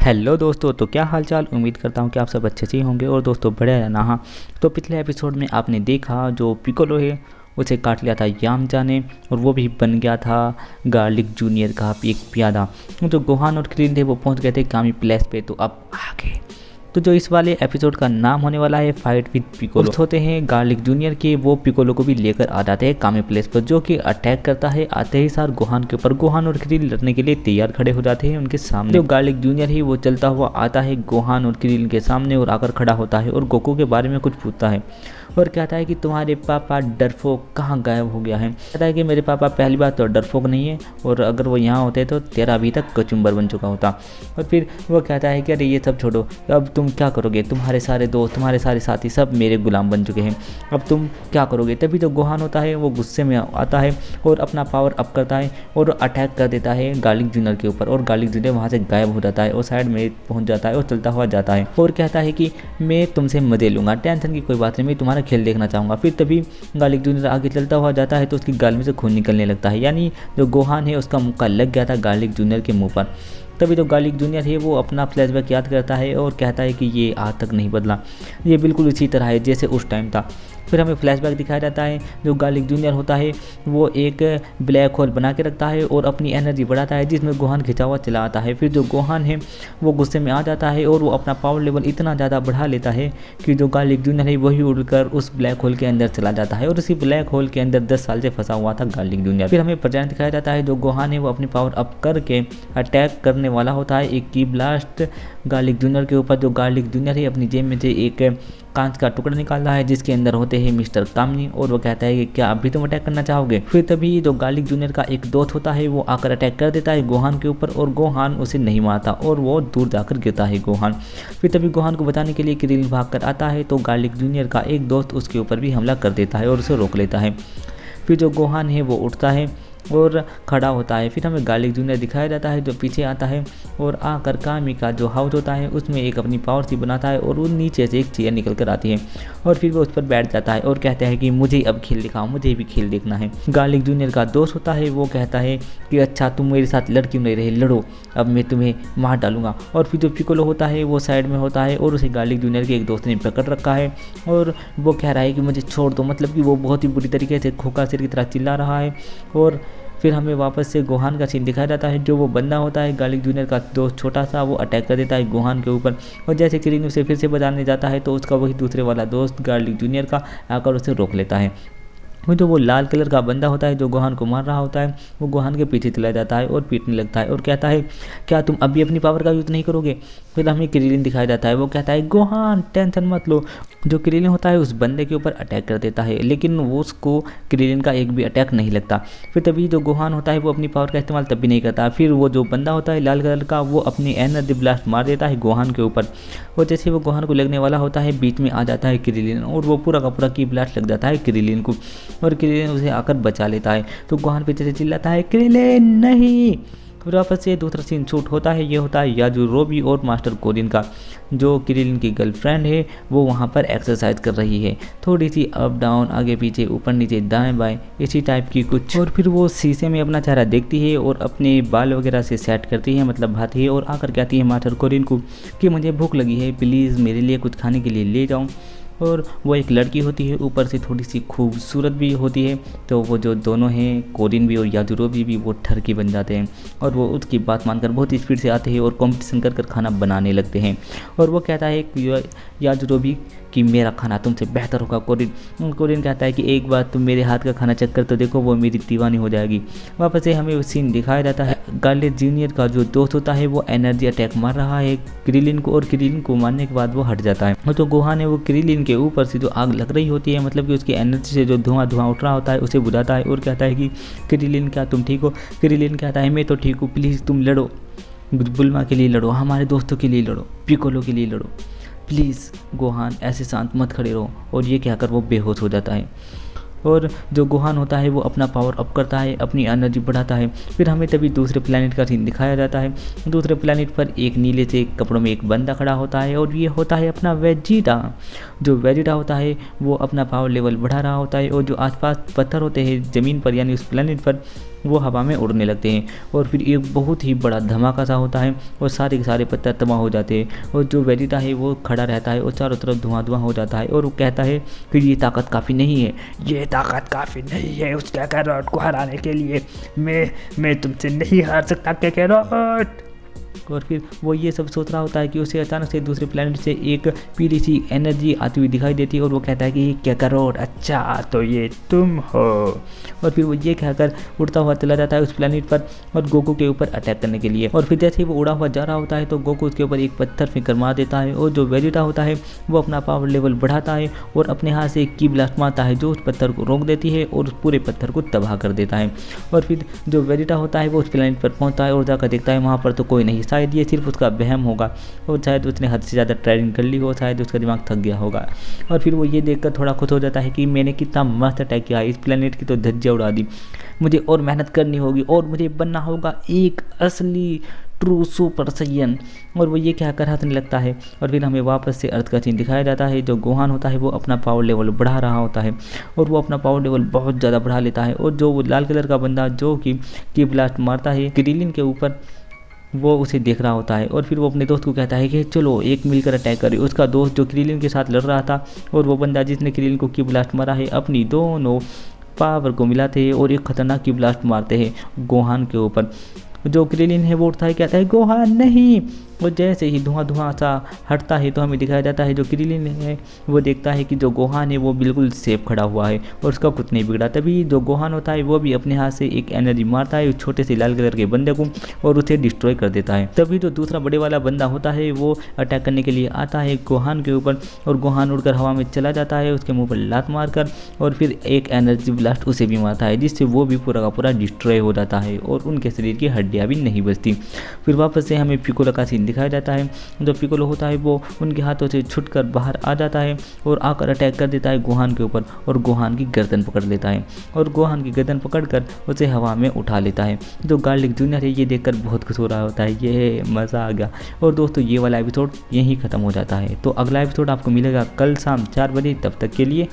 Hello दोस्तों, तो क्या हाल चाल। उम्मीद करता हूँ कि आप सब अच्छे से ही होंगे और दोस्तों बढ़िया रहना। हाँ, तो पिछले एपिसोड में आपने देखा जो पिकोलो है उसे काट लिया था यामचा ने, और वो भी बन गया था गार्लिक जूनियर का एक प्यादा। जो गोहान और क्रीन थे वो पहुँच गए थे कामी प्लेस पे। तो अब आगे तो जो इस वाले एपिसोड का नाम होने वाला है फाइट विद पिकोलो होते हैं गार्लिक जूनियर के, वो पिकोलो को भी लेकर आ जाते हैं कामी प्लेस पर, जो कि अटैक करता है। आते ही सार गोहान के ऊपर, गोहान और क्रील लड़ने के लिए तैयार खड़े हो जाते हैं उनके सामने। जो गार्लिक जूनियर है वो चलता हुआ आता है गोहान और क्रील के सामने और आकर खड़ा होता है और गोकू के बारे में कुछ पूछता है और कहता है कि तुम्हारे पापा डरफोक कहाँ गायब हो गया है। कहता है कि मेरे पापा पहली बात तो डरफोक नहीं है, और अगर वो यहाँ होते तो तेरा अभी तक कचुम्बर बन चुका होता। और फिर वो कहता है कि अरे ये सब छोड़ो, अब तुम क्या करोगे, तुम्हारे सारे दोस्त तुम्हारे सारे साथी सब मेरे गुलाम बन चुके हैं, अब तुम क्या करोगे। तभी तो गोहान होता है वो गुस्से में आता है और अपना पावर अप करता है और अटैक कर देता है गार्लिक जूनियर के ऊपर, और गार्लिक जूनियर वहाँ से गायब हो जाता है और साइड में पहुँच जाता है और चलता हुआ जाता है और कहता है कि मैं तुमसे मजे लूँगा, टेंशन की कोई बात नहीं, मैं तुम्हारा खेल देखना चाहूँगा। फिर तभी गार्लिक जूनियर आगे चलता हुआ जाता है तो उसकी गाल में से खून निकलने लगता है, यानी जो गोहान है उसका मुक्का लग गया था गार्लिक जूनियर के मुंह पर। तभी तो गार्लिक जूनियर है वो अपना फ्लैशबैक याद करता है और कहता है कि ये आज तक नहीं बदला, ये बिल्कुल इसी तरह है जैसे उस टाइम था। फिर हमें फ्लैशबैक दिखाया जाता है, जो गार्लिक जूनियर होता है वो एक ब्लैक होल बना के रखता है और अपनी एनर्जी बढ़ाता है, जिसमें गोहान खिंचा हुआ चला आता है। फिर जो गोहान है वो गुस्से में आ जाता है और वो अपना पावर लेवल इतना ज़्यादा बढ़ा लेता है कि जो गार्लिक जूनियर है वही उड़कर उस ब्लैक होल के अंदर चला जाता है, और उसी ब्लैक होल के अंदर 10 साल से फंसा हुआ था गार्लिक जूनियर। फिर हमें प्रेजेंट दिखाया जाता है, जो गोहान है वो अपनी पावर अप करके अटैक करने वाला होता है एक की ब्लास्ट गार्लिक जूनियर के ऊपर। जो गार्लिक जूनियर है अपनी जेब में से एक कांच का टुकड़ा निकाल रहा है जिसके अंदर होते हैं मिस्टर कामनी, और वो कहता है कि क्या अभी तुम अटैक करना चाहोगे। फिर तभी जो गार्लिक जूनियर का एक दोस्त होता है वो आकर अटैक कर देता है गोहान के ऊपर, और गोहान उसे नहीं मारता और वो दूर जाकर गिरता है गोहान। फिर तभी गोहान को बचाने के लिए क्रिल भाग कर आता है तो गार्लिक जूनियर का एक दोस्त उसके ऊपर भी हमला कर देता है और उसे रोक लेता है। फिर जो गोहान है वो उठता है और खड़ा होता है। फिर हमें गार्लिक जूनियर दिखाया जाता है जो पीछे आता है और आकर कामी का जो हाउस होता है उसमें एक अपनी पावर सी बनाता है और वो नीचे से एक चेयर निकल कर आती है और फिर वो उस पर बैठ जाता है और कहता है कि मुझे अब खेल दिखाओ, मुझे भी खेल देखना है। गार्लिक जूनियर का दोस्त होता है वो कहता है कि अच्छा तुम मेरे साथ लड़ क्यों नहीं रहे, लड़ो, अब मैं तुम्हें मार डालूंगा। और फिर जो पिकोलो होता है वो साइड में होता है और उसे गार्लिक जूनियर के एक दोस्त ने पकड़ रखा है और वो कह रहा है कि मुझे छोड़ दो, मतलब कि वो बहुत ही बुरी तरीके से खोखा सिर की तरह चिल्ला रहा है। और फिर हमें वापस से गोहान का सीन दिखाया जाता है, जो वो बंदा होता है गार्लिक जूनियर का दोस्त छोटा सा, वो अटैक कर देता है गोहान के ऊपर, और जैसे क्रीन उसे फिर से बचाने जाता है तो उसका वही दूसरे वाला दोस्त गार्लिक जूनियर का आकर उसे रोक लेता है। जो वो लाल कलर का बंदा होता है जो गोहान को मार रहा होता है वो गोहान के पीछे चला जाता है और पीटने लगता है और कहता है क्या तुम अभी अपनी पावर का यूज़ नहीं करोगे। फिर हमें क्रिलिन दिखाया जाता है, वो कहता है गोहान टेंशन मत लो। जो क्रिलिन होता है उस बंदे के ऊपर अटैक कर देता है, लेकिन वो उसको क्रिलिन का एक भी अटैक नहीं लगता। फिर तभी जो गोहान होता है वो अपनी पावर का इस्तेमाल तब भी नहीं करता। फिर वो जो बंदा होता है लाल कलर का वो अपनी एनर्जी ब्लास्ट मार देता है गोहान के ऊपर, और जैसे वो गोहान को लगने वाला होता है बीच में आ जाता है क्रिलिन और वो पूरा का पूरा की ब्लास्ट लग जाता है क्रिलिन को, और क्रिलिन उसे आकर बचा लेता है। तो गोहान पीछे से चिल्लाता है क्रिलिन नहीं। फिर वापस से दूसरा सीन शूट होता है, ये होता है याजुरोबी और मास्टर कोरिन का। जो क्रिलिन की गर्लफ्रेंड है वो वहाँ पर एक्सरसाइज कर रही है, थोड़ी सी अप डाउन आगे पीछे ऊपर नीचे दाएं बाएं इसी टाइप की कुछ। और फिर वो शीशे में अपना चेहरा देखती है और अपने बाल वगैरह से सेट करती है, मतलब भाती है, और आकर कहती है मास्टर कोरिन को कि मुझे भूख लगी है, प्लीज़ मेरे लिए कुछ खाने के लिए ले जाऊँ। और वो एक लड़की होती है, ऊपर से थोड़ी सी खूबसूरत भी होती है, तो वो जो दोनों हैं कोरिन भी और याजुरोबी भी वो ठरकी बन जाते हैं और वो उसकी बात मानकर बहुत स्पीड से आते हैं और कंपटीशन कर खाना बनाने लगते हैं। और वो कहता है कि याजुरोबी कि मेरा खाना तुमसे बेहतर होगा। कोरिन कहता है कि एक बार तुम मेरे हाथ का खाना चेक कर तो देखो, वो मेरी दीवानी हो जाएगी। वापस से हमें वो सीन दिखाया जाता है, गार्लिक जूनियर का जो दोस्त होता है वो एनर्जी अटैक मार रहा है क्रिलिन को, और क्रिलिन को मारने के बाद वो हट जाता है। और जो गोहान है वो क्रिलिन के ऊपर से जो आग लग रही होती है, मतलब कि उसकी एनर्जी से जो धुआं उठ रहा होता है उसे बुझाता है और कहता है कि क्रिलिन क्या तुम ठीक हो। क्रिलिन कहता है मैं तो ठीक हूँ, प्लीज़ तुम लड़ो, बुल्मा के लिए लड़ो, हमारे दोस्तों के लिए लड़ो, पिकोलो के लिए लड़ो, प्लीज़ गोहान ऐसे शांत मत खड़े रहो। और ये कहकर वो बेहोश हो जाता है। और जो गोहान होता है वो अपना पावर अप करता है, अपनी एनर्जी बढ़ाता है। फिर हमें तभी दूसरे प्लैनेट का सीन दिखाया जाता है। दूसरे प्लैनेट पर एक नीले से कपड़ों में एक बंदा खड़ा होता है और ये होता है अपना वेजिटा। जो वेजिटा होता है वो अपना पावर लेवल बढ़ा रहा होता है और जो आसपास पत्थर होते हैं ज़मीन पर यानी उस प्लैनेट पर वो हवा में उड़ने लगते हैं और फिर एक बहुत ही बड़ा धमाका सा होता है और सारे के सारे पत्थर तबाह हो जाते हैं और जो वेजिटा है वो खड़ा रहता है और चारों तरफ धुआं धुआं हो जाता है और वो कहता है फिर ये ताकत काफ़ी नहीं है, ये ताकत काफ़ी नहीं है उस कैकारोट को हराने के लिए, मैं तुमसे नहीं हार सकता कैकारोट। और फिर वो ये सब सोच रहा होता है कि उसे अचानक से दूसरे प्लेनेट से एक पीली सी एनर्जी आती हुई दिखाई देती है और वो कहता है कि कैकारोट अच्छा तो ये तुम हो। और फिर वो ये कहकर उड़ता हुआ चला जाता है उस प्लेनेट पर और गोकू के ऊपर अटैक करने के लिए। और फिर जैसे ही वो उड़ा हुआ जा रहा होता है तो गोकू उसके ऊपर एक पत्थर फेंक मार देता है और जो वेजिटा होता है वो अपना पावर लेवल बढ़ाता है और अपने हाथ से एक की ब्लास्ट मारता है जो उस पत्थर को रोक देती है और उस पूरे पत्थर को तबाह कर देता है। और फिर जो वेजिटा होता है वो उस प्लेनेट पर पहुंचता है और जाकर देखता है वहाँ पर तो कोई नहीं, शायद ये सिर्फ उसका वहम होगा और शायद उसने हद से ज़्यादा ट्रेनिंग कर ली हो, शायद उसका दिमाग थक गया होगा। और फिर वो ये देखकर थोड़ा खुश हो जाता है कि मैंने कितना मस्त अटैक किया, इस प्लेनेट की तो धज्जियाँ उड़ा दी, मुझे और मेहनत करनी होगी और मुझे बनना होगा एक असली ट्रू सुपर सैयन। और वो ये कहकर हंसने लगता है और फिर हमें वापस से अर्थ का सीन दिखाया जाता है। जो गोहान होता है वो अपना पावर लेवल बढ़ा रहा होता है और वो अपना पावर लेवल बहुत ज़्यादा बढ़ा लेता है और जो वो लाल कलर का बंदा जो कि ब्लास्ट मारता है क्रिलिन के ऊपर वो उसे देख रहा होता है और फिर वो अपने दोस्त को कहता है कि चलो एक मिलकर अटैक करें। उसका दोस्त जो क्रिलिन के साथ लड़ रहा था और वो बंदा जिसने क्रिलिन को की ब्लास्ट मारा है अपनी दोनों पावर को मिलाते हैं और एक खतरनाक की ब्लास्ट मारते हैं गोहान के ऊपर। जो क्रिलिन है वो उठता है कहता है गोहान नहीं। और जैसे ही धुआं धुआं सा हटता है तो हमें दिखाया जाता है जो क्रिलिन है वो देखता है कि जो गोहान है वो बिल्कुल सेफ खड़ा हुआ है और उसका कुछ नहीं बिगड़ा। तभी जो गोहान होता है वो भी अपने हाथ से एक एनर्जी मारता है उस छोटे से लाल कलर के बंदे को और उसे डिस्ट्रॉय कर देता है। तभी जो दूसरा बड़े वाला बंदा होता है वो अटैक करने के लिए आता है गोहान के ऊपर और गोहान उड़कर हवा में चला जाता है उसके मुँह पर लात मारकर और फिर एक एनर्जी ब्लास्ट उसे भी मारता है जिससे वो भी पूरा का पूरा डिस्ट्रॉय हो जाता है और उनके शरीर की हड्डियाँ भी नहीं बचती। फिर वापस से हमें पिकोलो का सीन दिखाया जाता है। जो पिकोलो होता है वो उनके हाथों से छुटकर बाहर आ जाता है और आकर अटैक कर देता है गोहान के ऊपर और गोहान की गर्दन पकड़ लेता है और गोहान की गर्दन पकड़कर उसे हवा में उठा लेता है। जो गार्लिक जूनियर है ये देखकर बहुत खुश हो रहा होता है, ये मज़ा आ गया। और दोस्तों ये वाला एपिसोड यहीं ख़त्म हो जाता है। तो अगला एपिसोड आपको मिलेगा कल शाम 4 बजे, तब तक के लिए